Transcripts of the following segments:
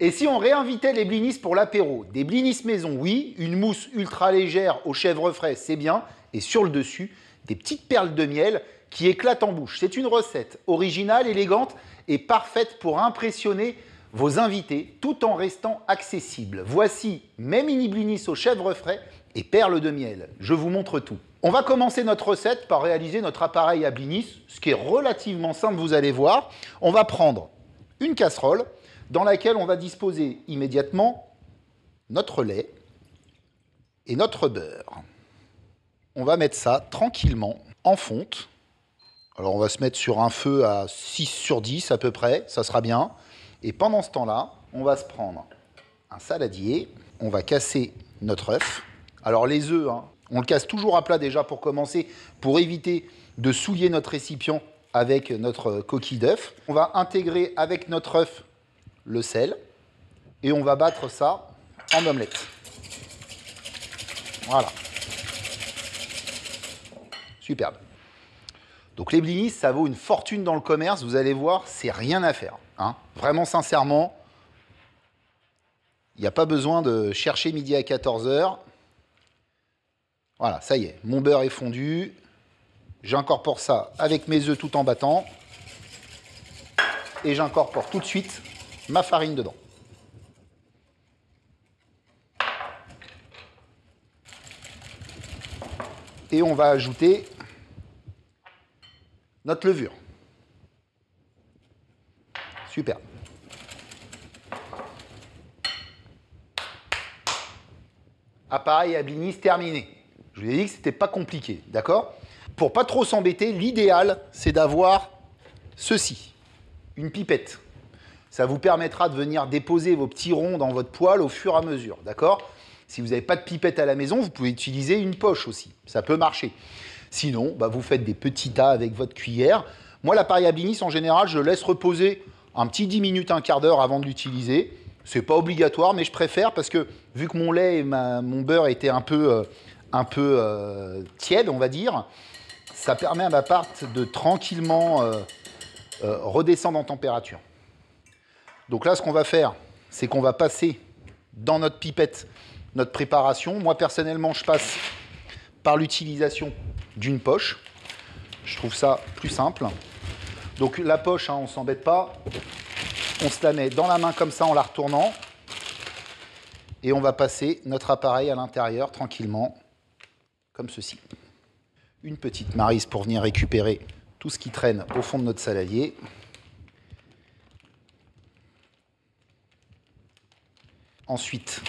Et si on réinvitait les blinis pour l'apéro? Des blinis maison, oui. Une mousse ultra légère au chèvre frais, c'est bien. Et sur le dessus, des petites perles de miel qui éclatent en bouche. C'est une recette originale, élégante et parfaite pour impressionner vos invités tout en restant accessible. Voici mes mini blinis au chèvre frais et perles de miel. Je vous montre tout. On va commencer notre recette par réaliser notre appareil à blinis, ce qui est relativement simple, vous allez voir. On va prendre une casserole dans laquelle on va disposer immédiatement notre lait et notre beurre. On va mettre ça tranquillement en fonte. Alors on va se mettre sur un feu à 6 sur 10 à peu près, ça sera bien. Et pendant ce temps-là, on va se prendre un saladier, on va casser notre œuf. Alors les œufs, on le casse toujours à plat déjà pour commencer, pour éviter de souiller notre récipient avec notre coquille d'œuf. On va intégrer avec notre œuf le sel et on va battre ça en omelette. Voilà. Superbe. Donc les blinis, ça vaut une fortune dans le commerce, vous allez voir, c'est rien à faire. Vraiment sincèrement, il n'y a pas besoin de chercher midi à 14 h. Voilà, ça y est, mon beurre est fondu. J'incorpore ça avec mes œufs tout en battant. Et j'incorpore tout de suite ma farine dedans. Et on va ajouter notre levure. Super. Appareil à blinis terminé. Je vous ai dit que ce n'était pas compliqué, d'accord? Pour pas trop s'embêter, l'idéal, c'est d'avoir ceci, une pipette. Ça vous permettra de venir déposer vos petits ronds dans votre poêle au fur et à mesure, d'accord? Si vous n'avez pas de pipette à la maison, vous pouvez utiliser une poche aussi, ça peut marcher. Sinon, vous faites des petits tas avec votre cuillère. Moi, l'appareil à blinis, en général, je le laisse reposer un petit 10 minutes, un quart d'heure avant de l'utiliser. C'est pas obligatoire, mais je préfère parce que vu que mon lait et mon beurre étaient un peu tièdes, on va dire, ça permet à ma pâte de tranquillement redescendre en température. Donc là, ce qu'on va faire, c'est qu'on va passer dans notre pipette notre préparation. Moi, personnellement, je passe par l'utilisation d'une poche. Je trouve ça plus simple. Donc la poche, on ne s'embête pas. On se la met dans la main comme ça en la retournant. Et on va passer notre appareil à l'intérieur tranquillement, comme ceci. Une petite maryse pour venir récupérer tout ce qui traîne au fond de notre saladier. Ensuite,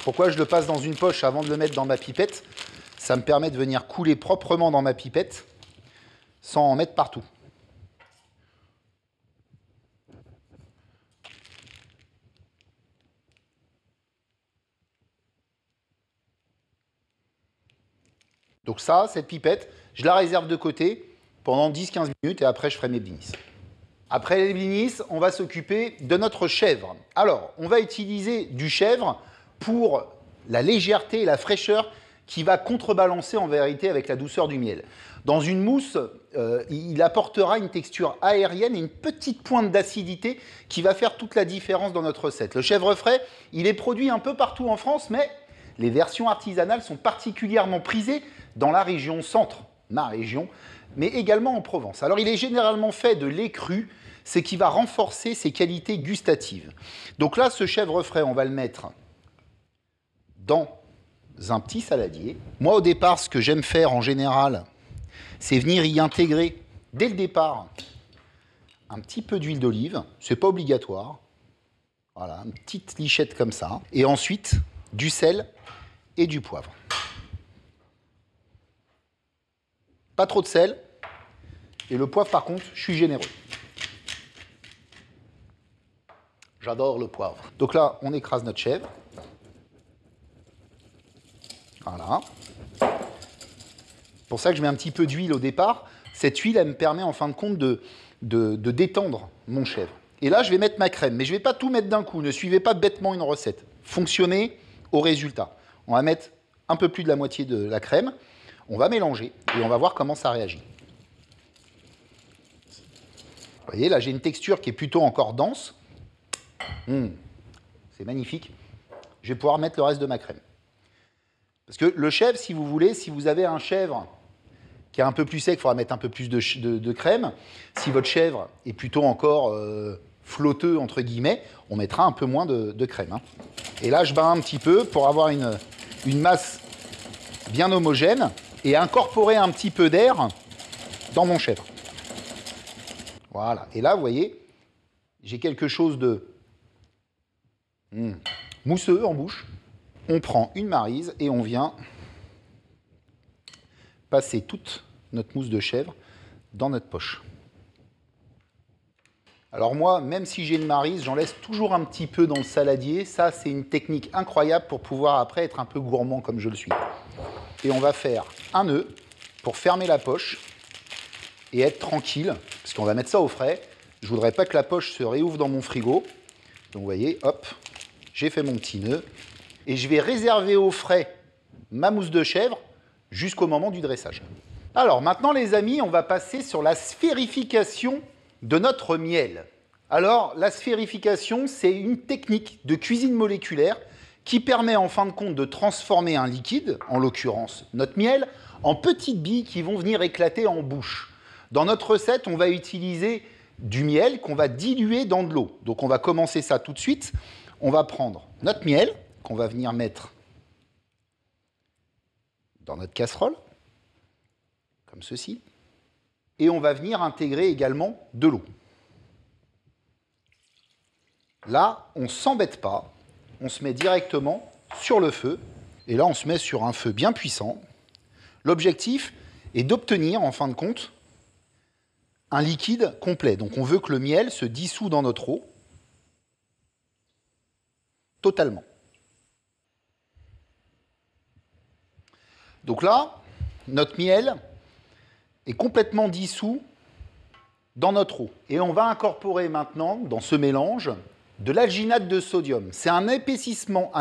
pourquoi je le passe dans une poche avant de le mettre dans ma pipette? Ça me permet de venir couler proprement dans ma pipette sans en mettre partout. Donc ça, cette pipette, je la réserve de côté pendant 10-15 minutes et après je ferai mes blinis. Après les blinis, on va s'occuper de notre chèvre. Alors, on va utiliser du chèvre pour la légèreté et la fraîcheur qui va contrebalancer en vérité avec la douceur du miel. Dans une mousse, il apportera une texture aérienne et une petite pointe d'acidité qui va faire toute la différence dans notre recette. Le chèvre frais, il est produit un peu partout en France, mais les versions artisanales sont particulièrement prisées dans la région centre, ma région, mais également en Provence. Alors il est généralement fait de lait cru, ce qui va renforcer ses qualités gustatives. Donc là, ce chèvre frais, on va le mettre dans un petit saladier. Moi, au départ, ce que j'aime faire en général, c'est venir y intégrer, dès le départ, un petit peu d'huile d'olive. C'est pas obligatoire. Voilà, une petite lichette comme ça. Et ensuite, du sel et du poivre. Pas trop de sel. Et le poivre, par contre, je suis généreux. J'adore le poivre. Donc là, on écrase notre chèvre. Voilà. C'est pour ça que je mets un petit peu d'huile au départ. Cette huile, elle me permet en fin de compte de détendre mon chèvre. Et là, je vais mettre ma crème. Mais je ne vais pas tout mettre d'un coup. Ne suivez pas bêtement une recette. Fonctionnez au résultat. On va mettre un peu plus de la moitié de la crème. On va mélanger et on va voir comment ça réagit. Vous voyez, là, j'ai une texture qui est plutôt encore dense. C'est magnifique. Je vais pouvoir mettre le reste de ma crème. Parce que le chèvre, si vous voulez, si vous avez un chèvre qui est un peu plus sec, il faudra mettre un peu plus de crème. Si votre chèvre est plutôt encore flotteux, entre guillemets, on mettra un peu moins de crème. Hein. Et là, je bats un petit peu pour avoir une masse bien homogène et incorporer un petit peu d'air dans mon chèvre. Voilà. Et là, vous voyez, j'ai quelque chose de mousseux en bouche. On prend une maryse et on vient passer toute notre mousse de chèvre dans notre poche. Alors moi, même si j'ai une maryse, j'en laisse toujours un petit peu dans le saladier. Ça, c'est une technique incroyable pour pouvoir après être un peu gourmand comme je le suis. Et on va faire un nœud pour fermer la poche et être tranquille, parce qu'on va mettre ça au frais. Je ne voudrais pas que la poche se réouvre dans mon frigo. Donc vous voyez, hop, j'ai fait mon petit nœud. Et je vais réserver au frais ma mousse de chèvre jusqu'au moment du dressage. Alors maintenant les amis, on va passer sur la sphérification de notre miel. Alors la sphérification, c'est une technique de cuisine moléculaire qui permet en fin de compte de transformer un liquide, en l'occurrence notre miel, en petites billes qui vont venir éclater en bouche. Dans notre recette, on va utiliser du miel qu'on va diluer dans de l'eau. Donc on va commencer ça tout de suite. On va prendre notre miel qu'on va venir mettre dans notre casserole, comme ceci, et on va venir intégrer également de l'eau. Là, on ne s'embête pas, on se met directement sur le feu, et là on se met sur un feu bien puissant. L'objectif est d'obtenir, en fin de compte, un liquide complet. Donc on veut que le miel se dissout dans notre eau, totalement. Donc là, notre miel est complètement dissous dans notre eau. Et on va incorporer maintenant, dans ce mélange, de l'alginate de sodium. C'est un épaississant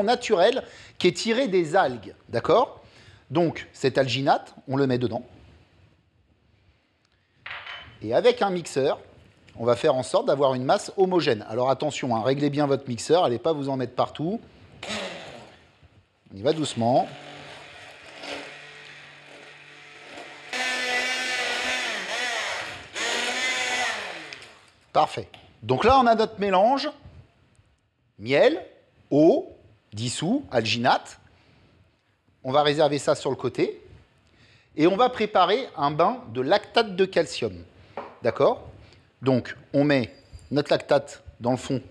naturel qui est tiré des algues, d'accord? Donc cet alginate, on le met dedans. Et avec un mixeur, on va faire en sorte d'avoir une masse homogène. Alors attention, hein, réglez bien votre mixeur, n'allez pas vous en mettre partout. On y va doucement. Parfait. Donc là, on a notre mélange. Miel, eau, dissous, alginate. On va réserver ça sur le côté. Et on va préparer un bain de lactate de calcium. D'accord? Donc, on met notre lactate dans le fond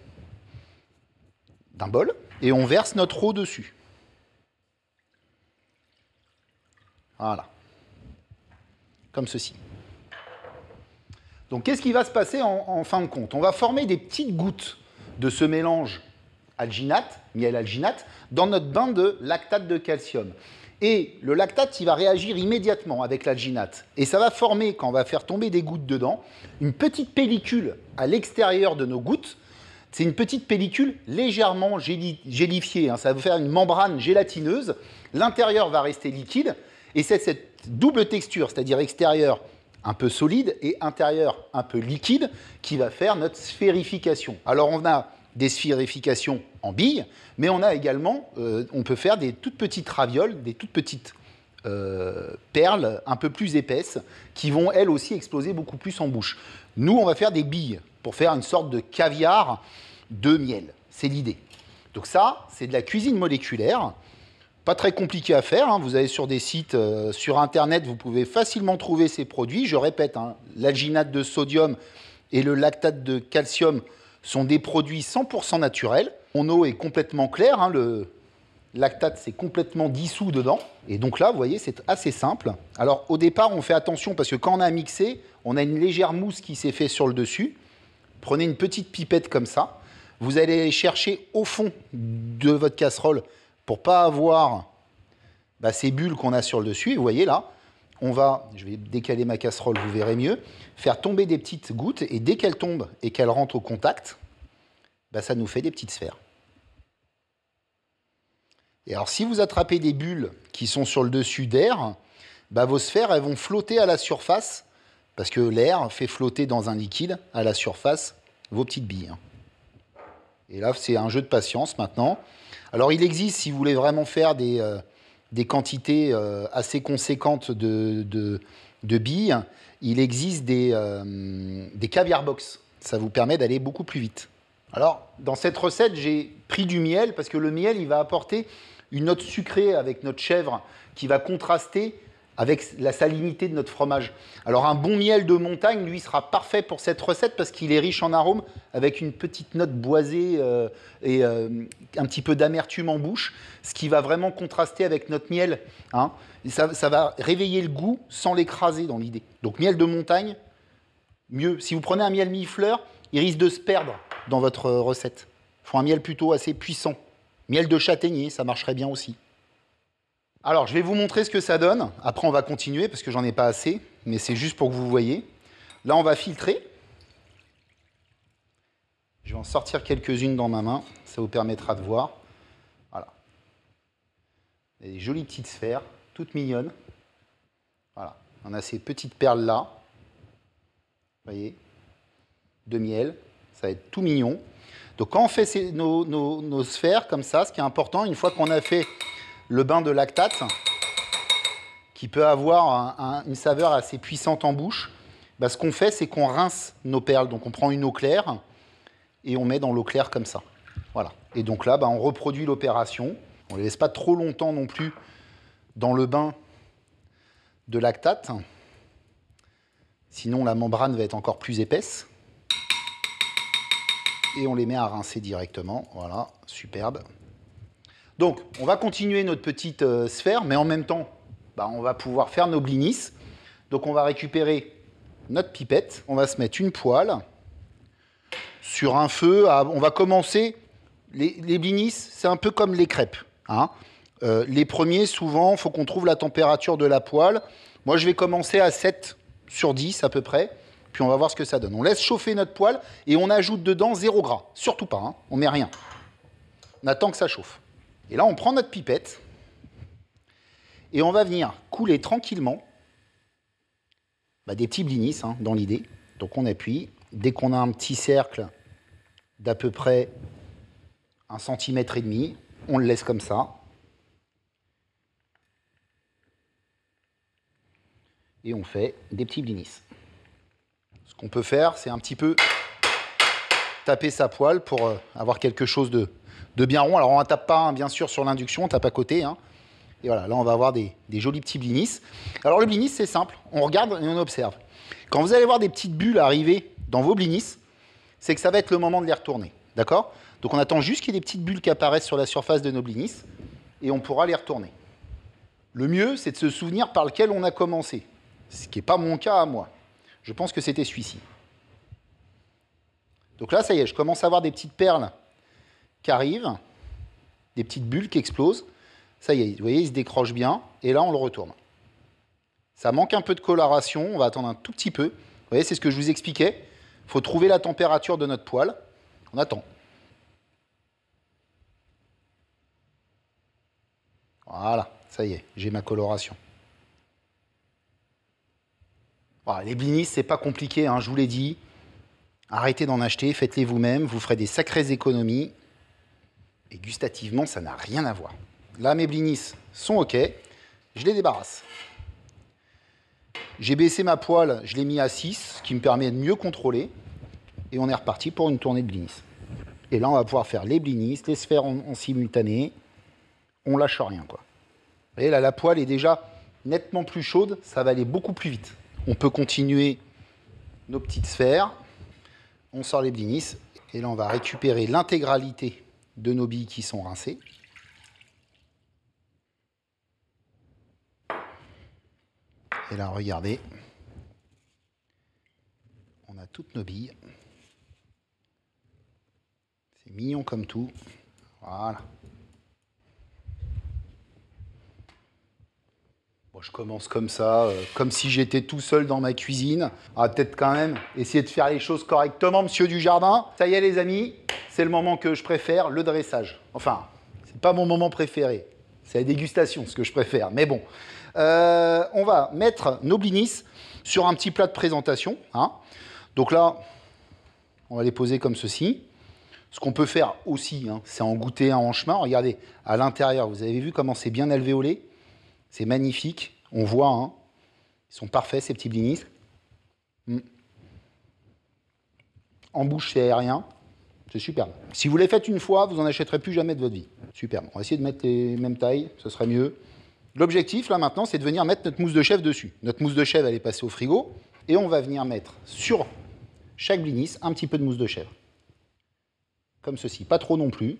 d'un bol et on verse notre eau dessus. Voilà. Comme ceci. Donc, qu'est-ce qui va se passer en fin de compte? On va former des petites gouttes de ce mélange alginate, miel alginate, dans notre bain de lactate de calcium. Et le lactate, il va réagir immédiatement avec l'alginate. Et ça va former, quand on va faire tomber des gouttes dedans, une petite pellicule à l'extérieur de nos gouttes. C'est une petite pellicule légèrement gélifiée. Hein. Ça va faire une membrane gélatineuse. L'intérieur va rester liquide. Et c'est cette double texture, c'est-à-dire extérieur un peu solide et intérieur un peu liquide, qui va faire notre sphérification. Alors on a des sphérifications en billes, mais on a également, on peut faire des toutes petites ravioles, des toutes petites perles un peu plus épaisses, qui vont elles aussi exploser beaucoup plus en bouche. Nous, on va faire des billes pour faire une sorte de caviar de miel. C'est l'idée. Donc ça, c'est de la cuisine moléculaire. Pas très compliqué à faire, hein. Vous allez sur des sites, sur Internet, vous pouvez facilement trouver ces produits. Je répète, hein, l'alginate de sodium et le lactate de calcium sont des produits 100% naturels. Mon eau est complètement claire, hein, le lactate c'est complètement dissous dedans. Et donc là, vous voyez, c'est assez simple. Alors au départ, on fait attention parce que quand on a mixé, on a une légère mousse qui s'est fait sur le dessus. Prenez une petite pipette comme ça. Vous allez aller chercher au fond de votre casserole pour ne pas avoir ces bulles qu'on a sur le dessus. Et vous voyez là, on va, je vais décaler ma casserole, vous verrez mieux, faire tomber des petites gouttes, et dès qu'elles tombent et qu'elles rentrent au contact, ça nous fait des petites sphères. Et alors, si vous attrapez des bulles qui sont sur le dessus d'air, vos sphères, elles vont flotter à la surface, parce que l'air fait flotter dans un liquide à la surface vos petites billes. Et là, c'est un jeu de patience maintenant. Alors, il existe, si vous voulez vraiment faire des quantités assez conséquentes de billes, il existe des caviar box. Ça vous permet d'aller beaucoup plus vite. Alors, dans cette recette, j'ai pris du miel parce que le miel, il va apporter une note sucrée avec notre chèvre qui va contraster avec la salinité de notre fromage. Alors, un bon miel de montagne, lui, sera parfait pour cette recette parce qu'il est riche en arômes avec une petite note boisée et un petit peu d'amertume en bouche, ce qui va vraiment contraster avec notre miel. Hein. Et ça va réveiller le goût sans l'écraser dans l'idée. Donc, miel de montagne, mieux. Si vous prenez un miel mi-fleur, il risque de se perdre dans votre recette. Il faut un miel plutôt assez puissant. Miel de châtaignier, ça marcherait bien aussi. Alors, je vais vous montrer ce que ça donne. Après, on va continuer parce que j'en ai pas assez, mais c'est juste pour que vous voyez. Là, on va filtrer. Je vais en sortir quelques-unes dans ma main. Ça vous permettra de voir. Voilà. Des jolies petites sphères, toutes mignonnes. Voilà. On a ces petites perles-là. Vous voyez, de miel. Ça va être tout mignon. Donc, quand on fait nos sphères comme ça, ce qui est important, une fois qu'on a fait le bain de lactate, qui peut avoir une saveur assez puissante en bouche, bah, ce qu'on fait, c'est qu'on rince nos perles. Donc, on prend une eau claire et on met dans l'eau claire comme ça. Voilà. Et donc là, bah, on reproduit l'opération. On ne les laisse pas trop longtemps non plus dans le bain de lactate. Sinon, la membrane va être encore plus épaisse. Et on les met à rincer directement. Voilà, superbe. Donc, on va continuer notre petite sphère, mais en même temps, bah, on va pouvoir faire nos blinis. Donc, on va récupérer notre pipette. On va se mettre une poêle sur un feu. On va commencer. Les blinis, c'est un peu comme les crêpes. Hein. Les premiers, souvent, il faut qu'on trouve la température de la poêle. Moi, je vais commencer à 7 sur 10 à peu près. Puis on va voir ce que ça donne. On laisse chauffer notre poêle et on ajoute dedans 0 gras. Surtout pas, hein. On met rien. On attend que ça chauffe. Et là, on prend notre pipette et on va venir couler tranquillement des petits blinis, hein, dans l'idée. Donc on appuie. Dès qu'on a un petit cercle d'à peu près 1,5 cm, on le laisse comme ça. Et on fait des petits blinis. Ce qu'on peut faire, c'est un petit peu taper sa poêle pour avoir quelque chose de bien rond. Alors, on ne tape pas, hein, bien sûr, sur l'induction, on tape à côté. Hein. Et voilà, là, on va avoir des jolis petits blinis. Alors, le blinis, c'est simple. On regarde et on observe. Quand vous allez voir des petites bulles arriver dans vos blinis, c'est que ça va être le moment de les retourner. D'accord? Donc, on attend juste qu'il y ait des petites bulles qui apparaissent sur la surface de nos blinis et on pourra les retourner. Le mieux, c'est de se souvenir par lequel on a commencé. Ce qui n'est pas mon cas à moi. Je pense que c'était celui-ci. Donc là, ça y est, je commence à avoir des petites perles qui arrivent, des petites bulles qui explosent. Ça y est, vous voyez, il se décroche bien. Et là, on le retourne. Ça manque un peu de coloration. On va attendre un tout petit peu. Vous voyez, c'est ce que je vous expliquais. Il faut trouver la température de notre poêle. On attend. Voilà, ça y est, j'ai ma coloration. Voilà, les blinis, c'est pas compliqué, hein, je vous l'ai dit. Arrêtez d'en acheter, faites-les vous-même, vous ferez des sacrées économies. Et gustativement, ça n'a rien à voir. Là, mes blinis sont OK. Je les débarrasse. J'ai baissé ma poêle, je l'ai mis à 6, ce qui me permet de mieux contrôler. Et on est reparti pour une tournée de blinis. Et là, on va pouvoir faire les blinis, les sphères en simultané. On lâche rien, quoi. Vous voyez, là, la poêle est déjà nettement plus chaude, ça va aller beaucoup plus vite. On peut continuer nos petites sphères. On sort les blinis. Et là, on va récupérer l'intégralité de nos billes qui sont rincées. Et là, regardez. On a toutes nos billes. C'est mignon comme tout. Voilà. Bon, je commence comme ça, comme si j'étais tout seul dans ma cuisine. On va peut-être quand même essayer de faire les choses correctement, monsieur Dujardin. Ça y est, les amis, c'est le moment que je préfère, le dressage. Enfin, c'est pas mon moment préféré. C'est la dégustation, ce que je préfère. Mais bon, on va mettre nos blinis sur un petit plat de présentation. Hein. Donc là, On va les poser comme ceci. Ce qu'on peut faire aussi, hein, c'est en goûter un en chemin. Regardez, à l'intérieur, vous avez vu comment c'est bien alvéolé? C'est magnifique. On voit, hein, ils sont parfaits, ces petits blinis. En bouche, c'est aérien. C'est superbe. Si vous les faites une fois, vous n'en achèterez plus jamais de votre vie. Superbe. On va essayer de mettre les mêmes tailles, ce serait mieux. L'objectif, là, maintenant, c'est de venir mettre notre mousse de chèvre dessus. Notre mousse de chèvre, elle est passée au frigo. Et on va venir mettre sur chaque blinis un petit peu de mousse de chèvre. Comme ceci. Pas trop non plus.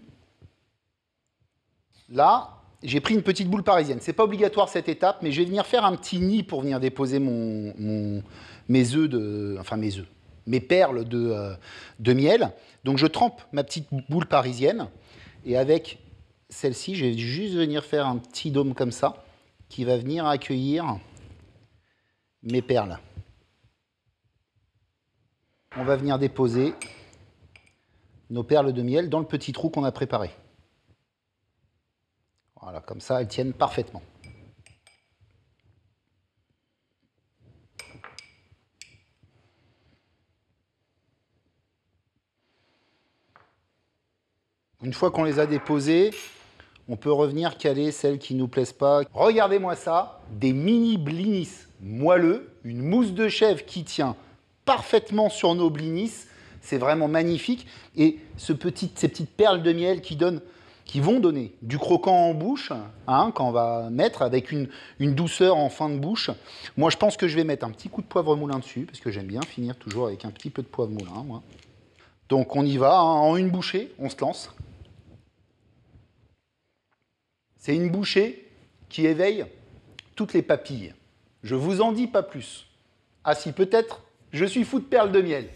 Là, j'ai pris une petite boule parisienne. C'est pas obligatoire cette étape, mais je vais venir faire un petit nid pour venir déposer mes œufs de... Enfin, mes perles de miel. Donc je trempe ma petite boule parisienne et avec celle-ci, je vais juste venir faire un petit dôme comme ça qui va venir accueillir mes perles. On va venir déposer nos perles de miel dans le petit trou qu'on a préparé. Voilà, comme ça, elles tiennent parfaitement. Une fois qu'on les a déposées, on peut revenir caler celles qui ne nous plaisent pas. Regardez-moi ça, des mini blinis moelleux, une mousse de chèvre qui tient parfaitement sur nos blinis. C'est vraiment magnifique. Et ces petites perles de miel qui vont donner du croquant en bouche, hein, quand on va mettre avec une douceur en fin de bouche. Moi, je pense que je vais mettre un petit coup de poivre moulin dessus, parce que j'aime bien finir toujours avec un petit peu de poivre moulin, moi. Donc on y va, hein, en une bouchée, on se lance. C'est une bouchée qui éveille toutes les papilles. Je vous en dis pas plus. Ah si, peut-être, je suis fou de perles de miel.